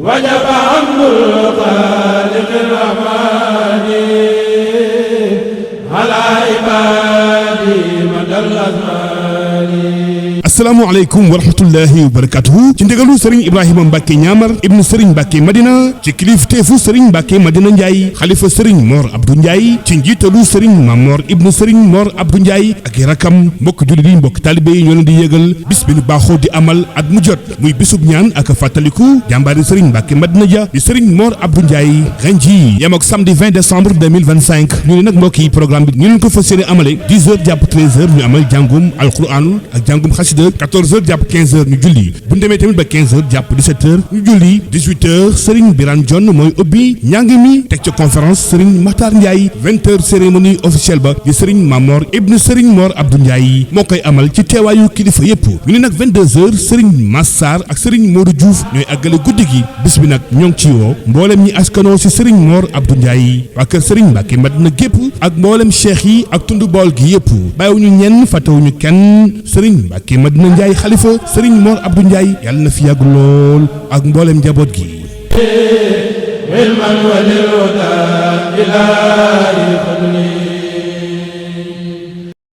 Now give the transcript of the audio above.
وجب حمد الخالق الرحمن على عبادي مدى الأزمان. asalaamaaleykum wa rahmatullahi wa barakatuhu ci ndigalu Serigne Ibrahima Mbacke ñaamar ibnu Serigne Mbacke Madina ci kilifteefu Serigne Mbacke Madina Ndiaye xalifa Serigne Mor Abdou Ndiaye ci njiitalu Serigne Mamor ibnu Serigne Mor Abdou Ndiaye ak i rakam mbokk jullit yi mbokk talibe yi ñoo leen di yëgal bis bi nu baaxoo di amal at mu jot muy bisub ñaan ak fatalikou jàmbaari Serigne Mbacke Madina Dia di Serigne Mor Abdou Ndiaye ren jii yem ak samedi 20 décembre 2025 ñu ne nag mbokk yi programme bi ñu leen ko fas yéene amale 10h jàpp 13h ñu amal jàngum alquran ak jàngum xasida 14h jàpp 15h ñu julli bu ñu demee tamit ba 15h jàpp 17h ñu julli 18h Serigne Birane John mooy ubbi ñàng mi teg ca conférence Serigne Makhtar Ndiaye 20h cérémonie officielle ba di Serigne Mamor ibnu Serigne Mor Abdou Ndiaye moo koy amal ci teewaayu kilifa yépp ñu ne nag 22h Serigne Massar ak Serigne Modou Diouf ñooy àggale guddi gi bis bi nag ñoo ngi ci woo mboolem ñi askanoo si Serigne Mor Abdou Ndiaye waa kër Serigne Mbacke Madina gépp ak mboolem cheikh yi ak tundu bool gi yépp bàyyiwuñu ñenn fàttewuñu kenn Serigne Mbacke Madina Ndiaye xalifa Serigne Mor Abdou Ndiaye yàlla na fi yàgg lool ak mboolem njaboot gi